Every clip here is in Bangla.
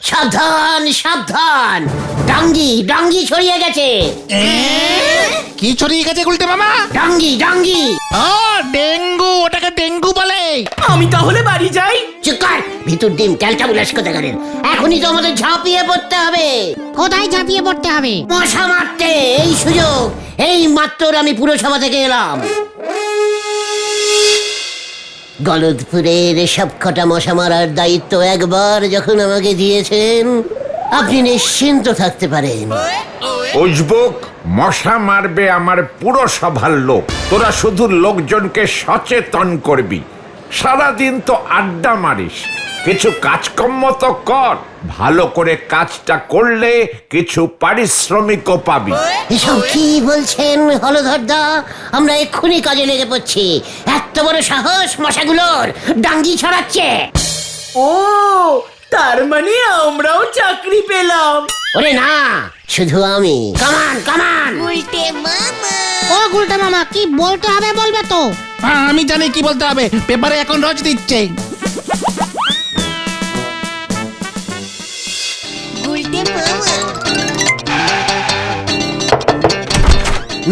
সাবধান সাবধান, ডাঙ্গি ডাঙ্গি ছড়িয়ে গেছে। কি ছড়িয়ে গেছে গুলটে মামা? ডাঙ্গি ডাঙ্গি। ও ডেঙ্গু, ওটাকে ডেঙ্গু বলে। আমি তাহলে বাড়ি যাই। চিকার ভিতর ডিম ক্যালটা বুলাস কোথা করেন। এখনই তো আমাদের ঝাঁপিয়ে পড়তে হবে। কোথায় ঝাঁপিয়ে পড়তে হবে? মশা মারতে। এই সুযোগ, এই মাত্র আমি পুরসভা থেকে এলাম। গলদপুরের সব কটা মশা মারার দায়িত্ব একবার যখন আমাকে দিয়েছেন, আপনি নিশ্চিন্ত থাকতে পারেন। উজবুক, মশা মারবে আমার পুরসভার লোক। তোরা শুধু লোকজনকে সচেতন করবি। সারাদিন তো আড্ডা মারিস, কিছু কাজকর্ম তো কর। ভালো করে কাজটা করলে কিছু পারিশ্রমিকও পাবি। এসব কি বলছেন হলধরদা? আমরা এক্ষুনি কাজে লেগে পড়ছি। এত বড় সাহস মশাগুলোর, ডাঙ্গি ছড়াচ্ছে। ও, তার মানে আমরাও চাকরি পেলাম। ওরে না, শুধু আমি। কামান কামান। ও গুলটে মামা, কি বলতে হবে বলবে তো? আমি জানি কি বলতে হবে, পেপারে এখন রোজ দিচ্ছে।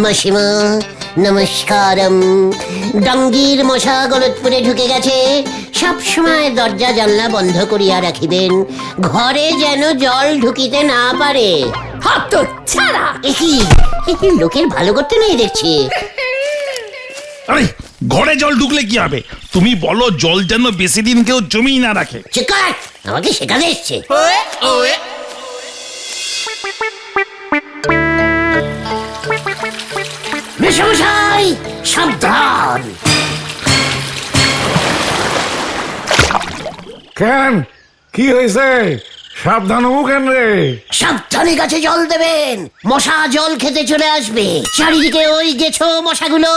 মাসিমা নমস্কারম। ডাঙ্গির মশা গলতপুরে ঢুকে গেছে। সব সময় দরজা জানলা বন্ধ করিয়া রাখিবেন, ঘরে যেন জল ঢুকিতে না পারে। হাত ছাড়া। একই লোকের ভালো করতে নেই দেখছি। আরে ঘরে জল ঢুকলে কি হবে? তুমি বলো জল যেন বেশি দিন কেউ জমি না রাখে। চিকার আমাকে শেখাতে এসছে। মেশামশাই সাবধান। কেন, কি হয়েছে? সাবধান হবো কেন রে? সাবধানে গাছে জল দেবেন, মশা জল খেতে চলে আসবে। চারিদিকে ওই গেছো মশাগুলো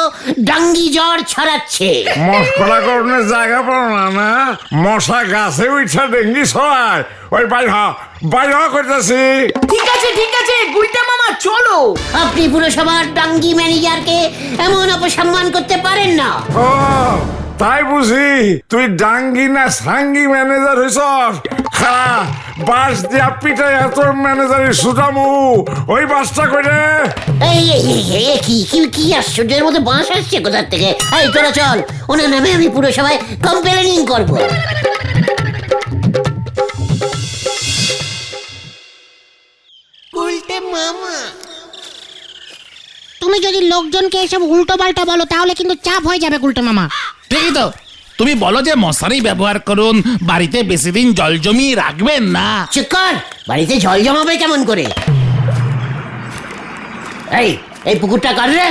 ডাঙ্গি জ্বর ছড়াচ্ছে। মশকরা করণের জায়গা পাও না না? মশা গাছে উঠছে ডেঙ্গি ছড়ায়। ওই বাইর করতেছি। ঠিক আছে গুলটে মামা চলো। আপনি পুরসভার ডাঙ্গি ম্যানেজারকে এমন অপসম্মান করতে পারেন না। ও তাই বুঝি তুই ডাঙ্গি না সাঙ্গি ম্যানেজার হইছস? বাস দিয়া পিটাই এত ম্যানেজারের সুটামু। ওই বাসটা করে কি আশ্চর্যের মধ্যে বাঁশ আসছে কোথার থেকে। এই তোরা চল, ওনার নামে আমি পুরসভায় কমপ্লেনিং করবো। তুমি যদি লোকজনকে এসব উল্টো পাল্টা বলো তাহলে কিন্তু চাপ হয়ে যাবে গুলটে মামা। ঠিকই তো, তুমি বলো যে মশারি ব্যবহার করুন, বাড়িতে বেশি দিন জল জমিয়ে রাখবেন না। চুপ কর, বাড়িতে জল জমাবে কেমন করে? এই পুকুরটা কার রে?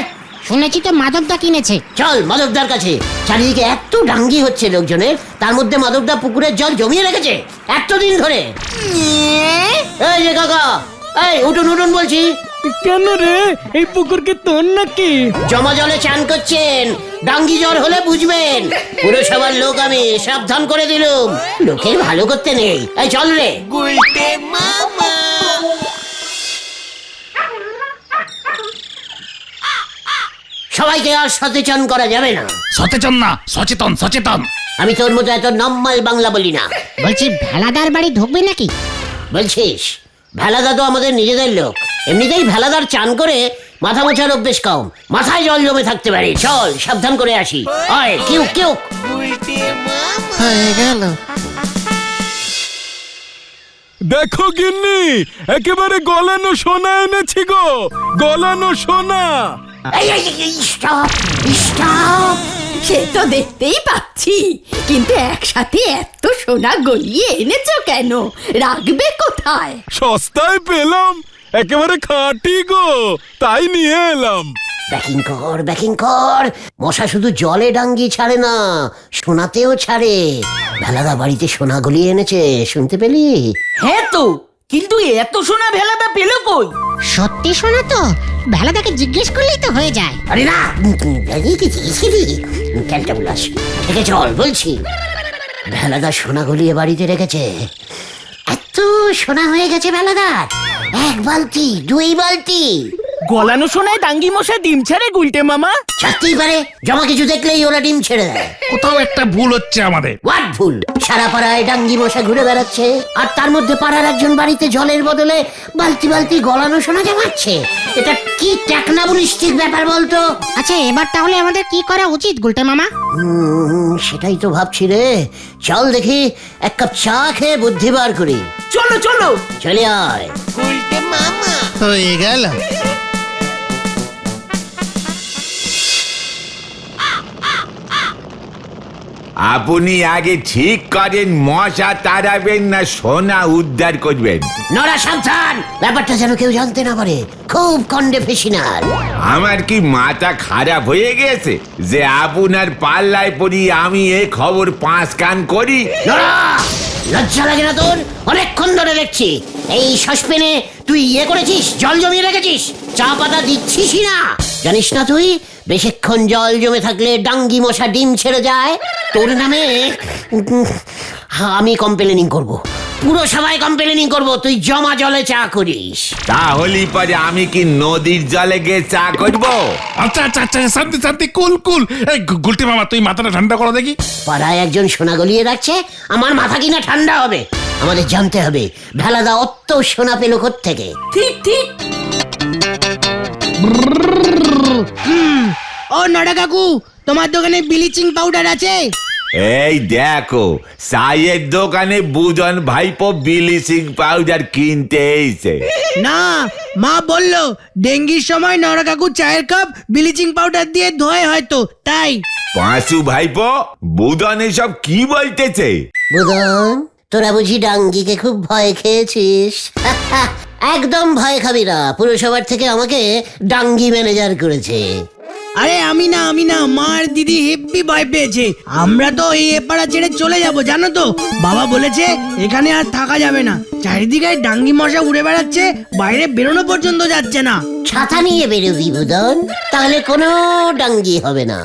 শুনেছি তো মাধবদা কিনেছে। চল মাধবদার কাছে। চারিদিকে এত ডাঙ্গি হচ্ছে লোকজনের, তার মধ্যে মাধবদা পুকুরের জল জমিয়ে রেখেছে এতদিন ধরে। এই যে কাকা, এই উঠুন উঠুন বলছি। কেন রে, এই পুকুর কি তোর নাকি? জমা জলে চান করছেন, ডাঙ্গি জ্বর হলে বুঝবেন। পুরসভার লোক আমি, সাবধান করে দিলুম। লোকের ভালো করতে নেই। এই চল রে। সবাইকে আর সচেতন করা যাবে না। সচেতন না, সচেতন সচেতন। আমি তোর মতো এত নম্মাল বাংলা বলি না। বলছি ভেলাদার বাড়ি ঢুকবে নাকি? বলছিস? ভেলাদা তো আমাদের নিজেদের লোক। এমনিতেই ভেলাদার চান করে মাথা মোছার অভ্যেস কম, মাথায় জল জমে থাকতে পারে। চল সাবধান করে আসি। আয় কিউ কিউ। হয়ে গেল। দেখো গিন্নি, একেবারে গলানো সোনা এনেছি গো, গলানো সোনা। Stop stop. সে তো দেখতেই পাচ্ছি, কিন্তু একসাথে এত সোনা গলিয়ে এনেছো কেন? রাখবে কোথায়? সস্তায় পেলাম, একেবারে খাঁটি গো, তাই নিয়ে এলাম। ব্যাকিং কর। মশা শুধু জলে ডাঙ্গি ছাড়ে না, সোনাতেও ছাড়ে। ভেলাদা বাড়িতে সোনা গলিয়ে এনেছে, শুনতে পেলি? হ্যাঁ তো, কিন্তু এত সোনা ভেলাদা পেলো কই? সত্যি শোনা তো, ভেলাদাকে জিজ্ঞেস করলেই তো হয়ে যায়। আরে না, ক্যালটা বুলাস থেকে চল বলছি। ভেলাদা সোনা গলিয়ে বাড়িতে রেখেছে। এত সোনা হয়ে গেছে ভেলাদার, 1 বালতি 2 বালতি। গলানো শোনায় ডাঙ্গি মশাই ডিম ছাড়ে গুলটে মামা? ছাড়তেই পারে, জমা কিছু দেখলেই ওরা ডিম ছেড়ে দেয়। কোথাও একটা ভুল হচ্ছে আমাদের। হোয়াট ভুল? সারা পাড়ায় ডাঙ্গি মশা ঘুরে বেড়াচ্ছে, আর তার মধ্যে পাড়ার একজন বাড়িতে জলের বদলে বালতি বালতি গলানো সোনা জমাচ্ছে। এটা কি টেকনাবলিস্টিক ব্যাপার বলতো? আচ্ছা এবার তাহলে আমাদের কি করা উচিত গুলটে মামা? সেটাই তো ভাবছি রে। চল দেখি এক কাপ চা খেয়ে বুদ্ধি বার করি। চলো চলো। চলে আয়। হয়ে গেল। আপনি আগে ঠিক করেন মশা তাড়াবেন না সোনা উদ্ধার করবেন। নড়া সাবধান, ব্যাপারটা যেন কেউ জানতে না পারে। খুব কন্ডে ফেসিনার। আমার কি মাথা খারাপ হয়ে গেছে যে আপনার পাল্লায় পড়ি আমি এই খবর 5 কান করি? নড়া, লজ্জা লাগে না তোর? অনেকক্ষণ ধরে দেখছি এই সসপেনে তুই করেছিস, জল জমিয়ে রেখেছিস, চা পাতা দিচ্ছিসই না। জানিস না তুই বেশিক্ষণ জল জমে থাকলে ডাঙ্গি মশা ডিম ছেড়ে যায়? তোর নামে আমি কমপ্লেনিং করব, পুরো সবাই কমপ্লেনিং করব তুই জমা জলে চা করিস। তাহলে পরে আমি কি নদীর জলে গিয়ে চা করব? আচ্ছা আচ্ছা আচ্ছা, শান্তি শান্তি, কুল কুল। এই গুলটে মামা তুই মাথাটা ঠান্ডা করো দেখি। পাড়ায় একজন সোনা গলিয়ে রাখছে, আমার মাথা কিনা ঠান্ডা হবে? আমাদের জানতে হবে ভেলাদা অত সোনা পেল থেকে। ঠিক ঠিক। ও নড়া কাকু, তোমার দোকানে ব্লিচিং পাউডার আছে? এই দেখো, চায়ের দোকানে বুজন ভাইপো ব্লিচিং পাউডার কিনতে এসে। না, মা বললো ডেঙ্গির সময় নড়া কাকু চায়ের কাপ ব্লিচিং পাউডার দিয়ে ধোয় হয়তো, তাই। পাঁচু ভাইপো, বুদন এসব কি বলতেছে? বুদন, তোরা বুঝি ডাঙ্গিকে খুব ভয় খেয়েছিস? একদম ভয় খাবি না, পুরসভার থেকে আমাকে ডাঙ্গি ম্যানেজার করেছে। আরে আমি না, মা আর দিদি হেব্বি ভয় পেয়েছে। আমরা তো এই এপাড়া ছেড়ে চলে যাব, জানো তো। বাবা বলেছে এখানে আর থাকা যাবে না। চারিদিকে ডাঙ্গি মশা উড়ে বেড়াচ্ছে, বাইরে বেরোনো পর্যন্ত যাচ্ছে না। ছাতা নিয়ে বেরোবি বুদন, তাহলে কোনো ডাঙ্গি হবে না।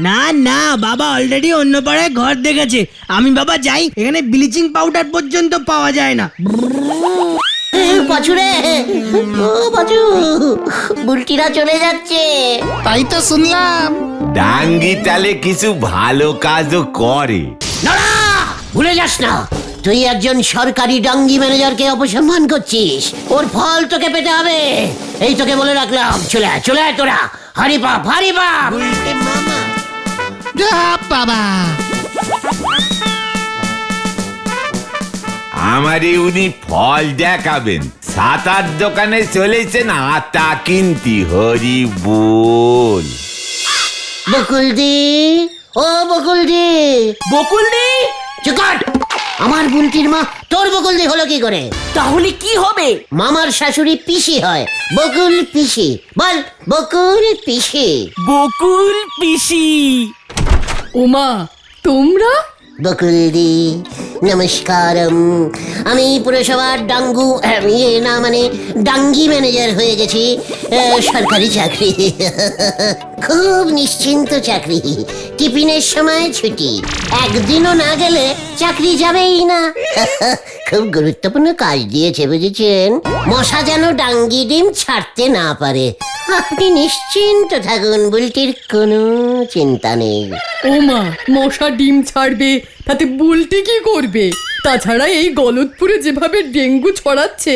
না না, বাবা অলরেডি অন্য পাড়ায় ঘর দেখেছে। আমি বাবা যাই, এখানে ব্লিচিং পাউডার পর্যন্ত পাওয়া যায় না। পাচুরে, ও পাচু, বুলটিরা চলে যাচ্ছে। তাই তো শুনলাম। ডাঙ্গি তালে কিছু ভালো কাজও করে। নড়া, ভুলে যাস না তুই একজন সরকারি ডাঙ্গি ম্যানেজারকে অপসম্মান করছিস। ওর ফল তোকে পেতে হবে, এই তোকে বলে রাখলাম। চলে আয়, চলে আয় তোরা। হারি বাপ, হারি বাপ। যা বাবা। আমারে উনি ফল দেখাবেন। সাতার দোকানে চলেছেন আটা কিনতি। হরি বল। বকুলদি, ও বকুলদি। বকুলদি, চুপ কর। আমার বুলটির মা তোর বকুলদি হলো কি করে? তাহলে কি হবে? মামার শাশুড়ি পিসি হয়, বকুল পিসি। বল, বকুল পিসি। বকুল পিসি। ওমা, তোমরা? বকুলদি নমস্কারম। আমি পুরসভার ডাঙ্গি ম্যানেজার হয়ে গেছি। সরকারি চাকরি, খুব নিশ্চিন্ত চাকরি। টিফিনের সময় ছুটি, একদিনও না গেলে চাকরি যাবেই না। খুব গুরুত্বপূর্ণ কাজ দিয়েছে বুঝেছেন, মশা যেন ডাঙ্গি ডিম ছাড়তে না পারে। আপনি নিশ্চিন্ত থাকুন, বুলটির কোনো চিন্তা নেই। ওমা, মশা ডিম ছাড়বে, তাতে বুলটি কি করবে? তাছাড়া এই গলতপুরে যেভাবে ডেঙ্গু ছড়াচ্ছে,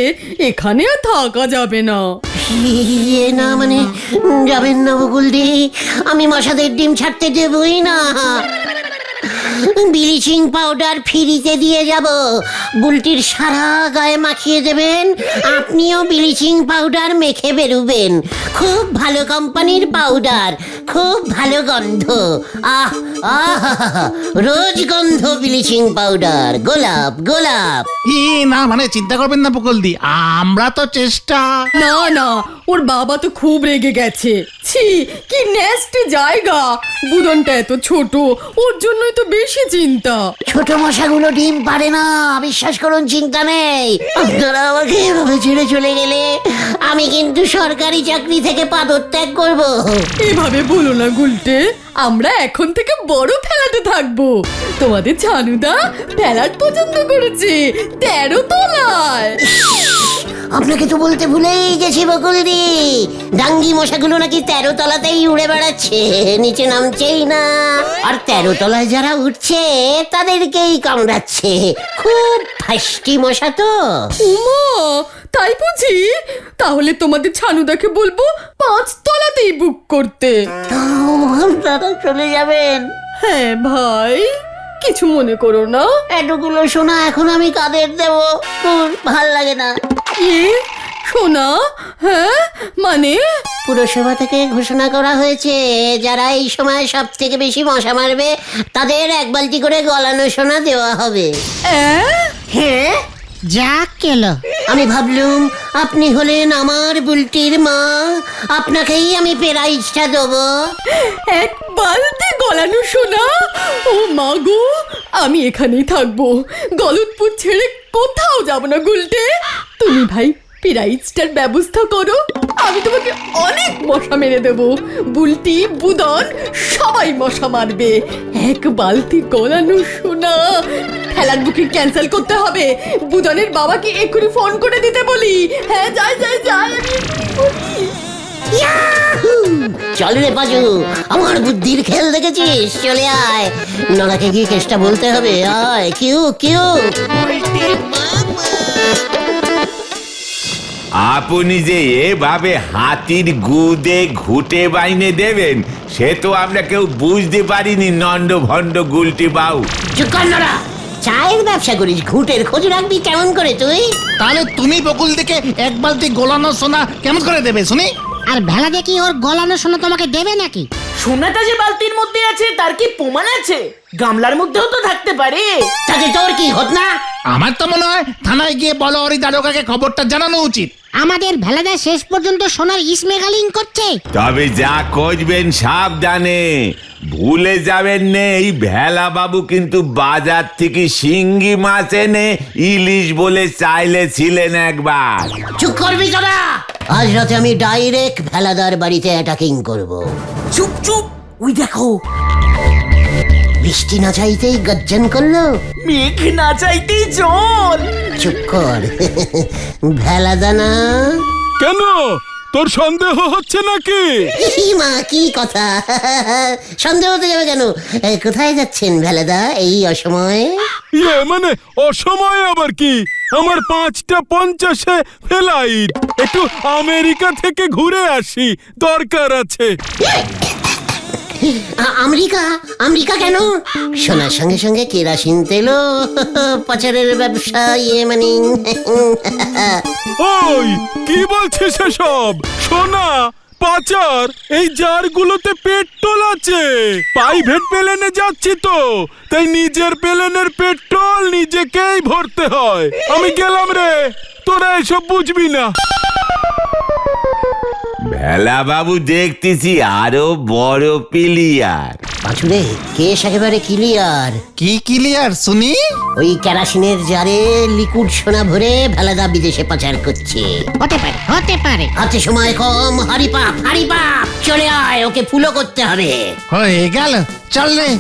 এখানে আর থাকা যাবে না। যাবেন না বকুলদি, আমি মশাদের ডিম ছাড়তে দেবই না। ব্লিচিং পাউডার ফ্রিতে দিয়ে যাব, বুলটির সারা গায়ে মাখিয়ে দেবেন। আপনিও ব্লিচিং পাউডার মেখে বেরুবেন। খুব ভালো কোম্পানির পাউডার, খুব ভালো গন্ধ। আহ আহ, রোজ গন্ধ ব্লিচিং পাউডার, গোলাপ গোলাপ। না মানে চিন্তা করবেন না বকুলদি, আমরা তো চেষ্টা। না না, ওর বাবা তো খুব রেগে গেছে। ছি, কি নেস্টি জায়গা। বুদনটা এত ছোট, ওর জন্যই তো বেশি চিন্তা। ছোট মশাগুলো ডিম পারে না, বিশ্বাস করুন, চিন্তা নেই। আপনারা আমাকে এভাবে ছেড়ে চলে গেলে আমি কিন্তু সরকারি চাকরি থেকে পদত্যাগ করব। এভাবে বলো না গুলটে, আমরা এখন থেকে বড় ফেলাতে থাকবো। তোমাদের ছানুদা ফেলাট পছন্দ করেছে 13 তলায়। আপনাকে তো বলতে ভুলেই গেছি বকুলদি, ডাঙ্গি মশাগুলো নাকি 13 তলাতেই উড়ে বেড়াচ্ছে, নিচে নামছেই না। আর 13 তলায় যারা উঠছে তাদেরকেই কামড়াচ্ছে। খুব ফাস্টি মশা তো। উমা, তাই বুঝি? তাহলে তোমাদের ছানুদাকে বলবো 5 তলাতেই বুক করতে। তাও আপনারা চলে যাবেন? হ্যাঁ ভাই, কিছু মনে করো না। এতগুলো সোনা এখন আমি কাদের দেব? ভাল লাগে না। কি সোনা? হ্যাঁ মানে? পুরসভা থেকে ঘোষণা করা হয়েছে, যারা এই সময় সব থেকে বেশি মশা মারবে তাদের 1 বালতি করে গলানো সোনা দেওয়া হবে। হ্যাঁ, যা কেলো। আমি ভাবলুম আপনি হলেন আমার বুলটির মা, আপনাকেই আমি প্রাইজটা দেবো। 1 বালতি গলানো সোনা? ও মা গো, আমি এখানেই থাকবো, গলতপুর ছেড়ে কোথাও যাব না। গুলটে, তুমি ভাই প্রাইজটার ব্যবস্থা করো, আমি তোমাকে অনেক মশা মেরে দেবো। বুলটি, বুদন সবাই মশা মারবে। 1 বালতি গলানো সোনা। খেলার বুকিং ক্যান্সেল করতে হবে। বুদনের বাবাকে এক্ষুনি ফোন করে দিতে বলি। হ্যাঁ, যাই যাই যাই, আমি এক্ষুনি বলি। ইয়াহু! চল রে পাজু, আমার বুদ্ধির খেল দেখেছিস? চলে আয়, নরাকে গিয়ে কেসটা বলতে হবে। আয়, কিউ কিউ। আপনি যে এভাবে হাতির গুদে ঘুটে বাইনে দেবেন সে তো আমরা কেউ বুঝতে পারিনি। নন্ড ভণ্ড গুলটি বাউ। চুপ কর নরা, চায়ের ব্যবসা করিস, ঘুটের খোঁজ রাখবি কেমন করে তুই? তাহলে তুমি বকুল দিকে 1 বালতি গোলানো সোনা কেমন করে দেবে শুনি? আর ভেলা দেখি ওর গলানো সোনা তোমাকে দেবে নাকি? সোনাটা যে বালতির মধ্যে আছে তার কি প্রমাণ আছে? গামলার মধ্যেও তো থাকতে পারে। তাতে তোর কি হত না? আমার তো মনে হয় থানায় গিয়ে বলহরি দারোগাকে খবরটা জানানো উচিত। আমাদের ভেলাদা শেষ পর্যন্ত সোনার স্মেগালিং করছে। তবে যা খুঁজবেন সাবধানে, ভুলে যাবেন না এই ভেলা বাবু কিন্তু বাজার থেকে শিঙ্গি মাছ এনে ইলিশ বলে চাইলেছিলেন একবার। চুপ করবি তোরা, আজ রাতে আমি ডাইরেক্ট ভেলাদার বাড়িতে অ্যাটাকিং করব। চুপ চুপ, ওই দেখো বৃষ্টি না চাইতেই গর্জন করলো, মেঘ না চাইতেই জল। চুপ কর ভেলাদা না। কেন তোর সন্দেহ হচ্ছে নাকি? মা কি কথা, সন্দেহ হতে যাবে কেন? কোথায় যাচ্ছেন ভেলাদা এই অসময়ে? মানে অসময়ে আবার কি? আমার 5টা 50-এ ফ্লাইট, একটু আমেরিকা থেকে ঘুরে আসি, দরকার আছে। আমেরিকা? আমেরিকা কেন? সোনার সঙ্গে সঙ্গে কেরাসিন তেলও পাচারের ব্যবসা, মানে ওই কি বলছিস এসব? সোনা পাচার? এই জারগুলোতে পেট্রোল আছে। প্রাইভেট প্লেনে যাচ্ছি তো, তাই নিজের প্লেনের পেট্রোল নিজেকেই ভরতে হয়। আমি গেলাম রে, তোরা এসব বুঝবি না। ভেলা বাবু দেখতেছি আরো বড় প্লেয়ার। পাঁচুরে কেস একেবারে ক্লিয়ার। কি ক্লিয়ার শুনি? ওই কেরাসিনের জারে লিকুইড সোনা ভরে ভেলাদা বিদেশে পাচার করছে। হতে পারে, হতে পারে। হাতে সময় কম, হারি পাপ চলে আয়, ওকে ফুলো করতে হবে। হয়ে গেল, চল রে।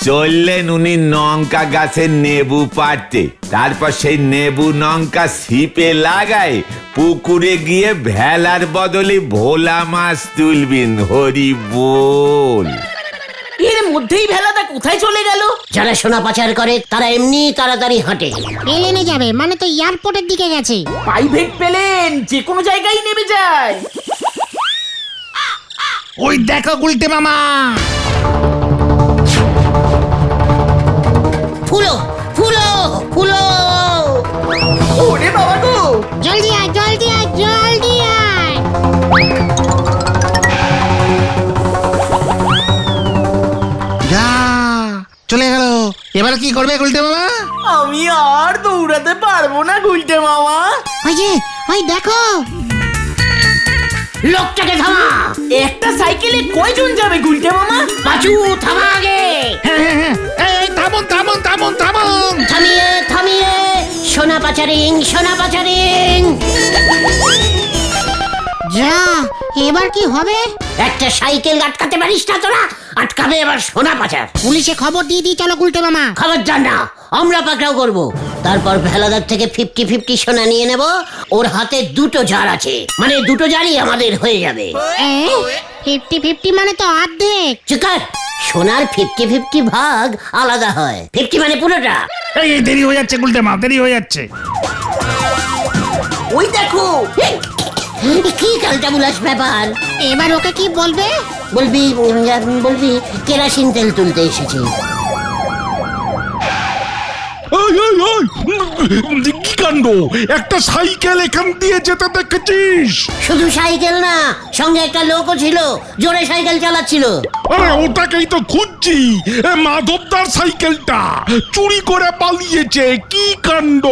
চললেন উনি লঙ্কা গাছের নেবু পাড়তে, তারপর সেই নেবু লঙ্কা ছিপে লাগায় পুকুরে গিয়ে ভেলার বদলে ভোলা মাছ তুলবেন। হরি বল। এর মধ্যেই ভেলাটা কোথায় চলে গেল? যারা সোনা পাচার করে তারা এমনি তাড়াতাড়ি হাঁটে। প্লেনে যাবে মানে তো এয়ারপোর্টের দিকে গেছে। প্রাইভেট প্লেন যে কোনো জায়গায় নেমে যায়। ওই দেখো গুলটে মামা। ফুলো ফুলো ফুলো। ওরে বাবা গো, জলদি আয়, জলদি আয়, জলদি আয়। যা চলে গেল। এবারে কি করবে গুলটে মামা? আমি আর দৌড়াতে পারবো না গুলটে মামা। ওই যে, ওই দেখো। লোকটাকে থামা। একটা সাইকেলে কয়জন যাবে গুলটে মামা? পাঁচু থামা আগে। হ্যাঁ, এই থামুন থামুন থামুন থামুন। থামিয়ে থামিয়ে। সোনা পাচারিং সোনা পাচারিং। যা, এবার কি হবে? একটা সাইকেল আটকাতে পারিস না তোরা? আটকাবে এবার সোনা পাচার। পুলিশে খবর দিয়ে দিই চলো গুলটে মামা। খবরদার না, আমরা পাকড়াও করব। তারপর ভেলাদার থেকে 50-50 সোনা নিয়ে নেব। ওর হাতে দুটো জার আছে, মানে দুটো জারই আমাদের হয়ে যাবে। 50-50 মানে তো অর্ধেক। চিকার, সোনার 50-50 ভাগ আলাদা হয়, 50 মানে পুরোটা। এই দেরি হয়ে যাচ্ছে গুলটে মা, দেরি হয়ে যাচ্ছে। ওই দেখো, কি কালটা বুলাস ব্যাপার। এবার ওকে কি বলবে? বলবি কেরাসিন তেল তুলতে এসেছি। কি কাণ্ড, একটা সাইকেল এখান দিয়ে যেতে দেখেছিস? শুধু সাইকেল না, সঙ্গে একটা লোকও ছিল, জোরে সাইকেল চালাচ্ছিল। আরে ওটাকেই তো খুঁজছি, মাধবদার সাইকেলটা চুরি করে পালিয়েছে। কি কাণ্ড!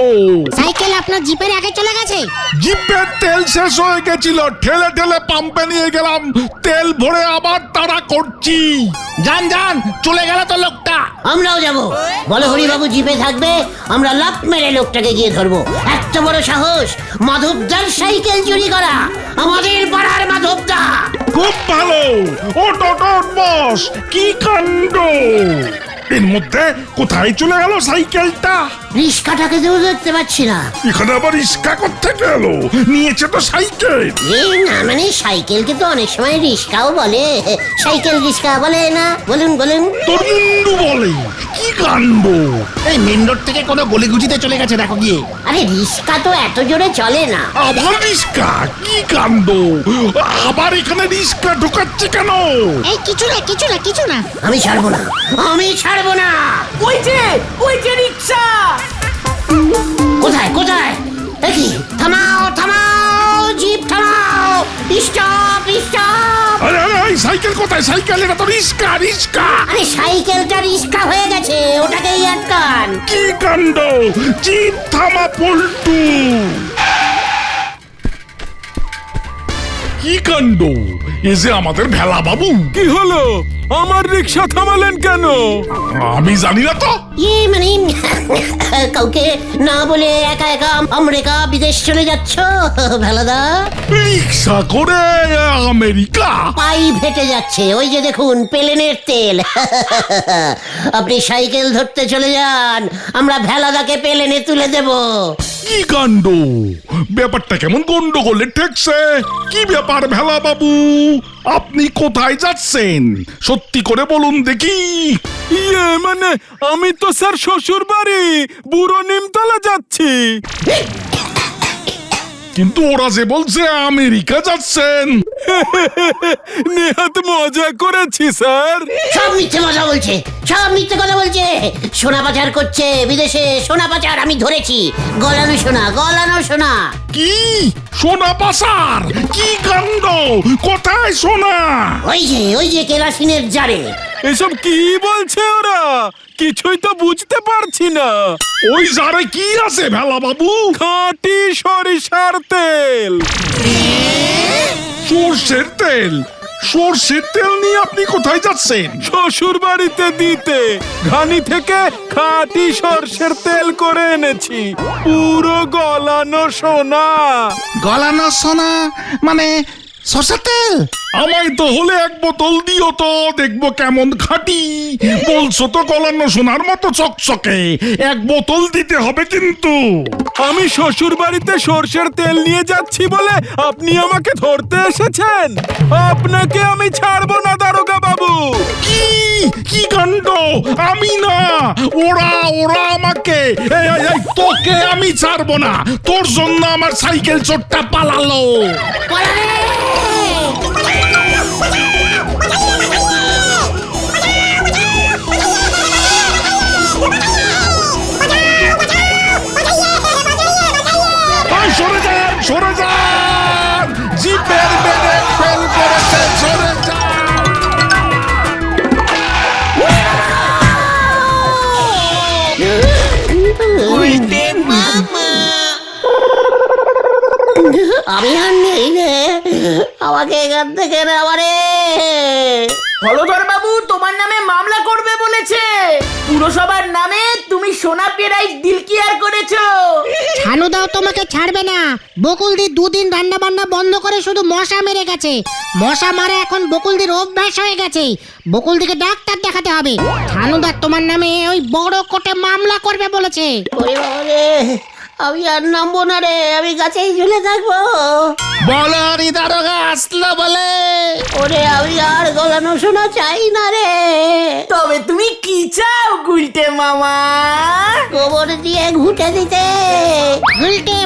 সাইকেল আপনার জিপের আগে চলে গেছে। জিপের তেল শেষ হয়ে গেছিল, ঠেলে ঠেলে পাম্পে নিয়ে গেলাম, তেল ভরে আবার তাড়া করছি। যান যান, চলে গেল তো লোকটা। আমরাও যাব। বলো হরিবাবু জিপে থাকবে, আমরা লাফ মেরে লোকটাকে গিয়ে ধরবো। এত বড় সাহস, মাধবদার সাইকেল চুরি করা, আমাদের পাড়ার মাধবদা। খুব ভালো, ওট ওট ওট বস। কি কাণ্ড! এর মধ্যে কোথায় চলে গেল সাইকেলটা? রিস্কাটাকে তো দেখতে পাচ্ছি না। এখানে আবার রিস্কা করতে গেল, নিয়েছে তো সাইকেল। না মানে সাইকেলকে তো অনেক সময় রিস্কাও বলে, সাইকেল রিস্কা বলে না? বলুন বলুন। তোর মুন্ডু বলে। কি কাণ্ড! এই মেন রোড থেকে কোনো গলিগুজিতে চলে গেছে দেখো গিয়ে। আরে রিস্কা তো এত জোরে চলে না। আবার রিস্কা? কি কাণ্ড! আবার এখানে রিস্কা ঢোকাচ্ছে কেন? এই কিছু না কিছু না কিছু না। আমি ছাড়বো না, আমি ছাড়বো না। ওই যে রিক্সা। কোথায় কোথায়? দেখি, থামাও থামাও, জিপ থামাও, স্টপ স্টপ। আরে আরে এই সাইকেল কোথায়? সাইকেল, এটা তো রিস্কা রিস্কা। আরে সাইকেলটা রিস্কা হয়ে গেছে, ওটাকেই আটকান। কি কাণ্ড! জিপ থামা পল্টু। কি কাণ্ড! এ যে আমাদের ভেলা বাবু। কি হলো? আমার রিক্সা থামালেন কেন? আমি জানি না তো। মানে কাউকে না বলে একা একা আমেরিকা বিদেশ চলে যাচ্ছ ভেলাদা? রিক্সা করে আমেরিকা? পাই ফেটে যাচ্ছে, ওই যে দেখুন প্লেনের তেল। আপনি সাইকেল ধরতে চলে যান, আমরা ভেলাদাকে প্লেনে তুলে দেব। কি কাণ্ড! ব্যাপারটা কেমন গন্ডগোলের ঠেকছে। কি ব্যাপার ভেলা বাবু, আপনি কোথায় যাচ্ছেন? সত্যি করে বলুন দেখি। মানে আমি তো স্যার শ্বশুর বাড়ি বুড়ো নিমতলা যাচ্ছি। কিন্তু ওরা যে বলছে আমেরিকা যাচ্ছেন। নেহাত মজা করেছি স্যার। সব মিথ্যে মজা বলছে, সব মিথ্যে কথা বলছে। সোনা পাচার করছে বিদেশে, সোনা পাচার আমি ধরেছি। গলানো সোনা, গলানো সোনা। কি সোনা পাচার? কি কাণ্ড! কোথায় সোনা? ওই যে কেরাসিনের জারে। এসব কি বলছে ওরা? কিছুই তো বুঝতে পারছি না। ওই জারে কি আছে ভেলা বাবু? খাঁটি সরিষার তেল। সর্ষের তেল? সর্ষের তেল নিয়ে আপনি কোথায় যাচ্ছেন? শ্বশুর বাড়িতে দিতে ঘানি থেকে খাঁটি সর্ষের তেল করে এনেছি, পুরো গলানো সোনা। গলানো সোনা মানে সরষের তেল? আমায় তো হলে এক বোতল দিও তো, দেখবো কেমন খাঁটি। বলছো তো গলানো সোনার মতো চকচকে, এক বোতল দিতে হবে কিন্তু। আমি শ্বশুর বাড়িতে সর্ষের তেল নিয়ে যাচ্ছি বলে আপনি আমাকে ধরতে এসেছেন? আপনাকে আমি ছাড়বো না দারোগা বাবু। কি কি কাণ্ড! আমি না, ওরা ওরা আমাকে। এই তোকে আমি ছাড়বো না, তোর জন্য আমার সাইকেল চোরটা পালালো। সরে যান, সরে যান, জিপের বেডে ফেল করেছে, সরে যান। আমি আর নেই রে, আমাকে এখান থেকে নেওয়া রে। হলধর বাবু তোমার নামে মামলা করবে বলেছে। পুরসভার নামে তুমি সোনা পেরাইজ ডিল ক্লিয়ার করেছো। ছানুদাও তোমাকে ছাড়বে না। বকুলদি দুদিন রান্না বান্না বন্ধ করে শুধু মশা মেরে গেছে। মশা মারা এখন বকুলদির অভ্যাস হয়ে গেছে। বকুলদিকে ডাক্তার দেখাতে হবে। ছানুদা তোমার নামে ওই বড় কোর্টে মামলা করবে বলেছে। ওরে বাবা রে, আমি আর নামবো না রে, আমি গাছেই ঝুলে থাকবো। বলো হরি দারোগা আসলো বলে। ওরে আমি আর গলানো শোনা চাই না রে। তবে তুমি কি চাও গুলটে মামা? গোবর দিয়ে ঘুটে দিতে। উল্টে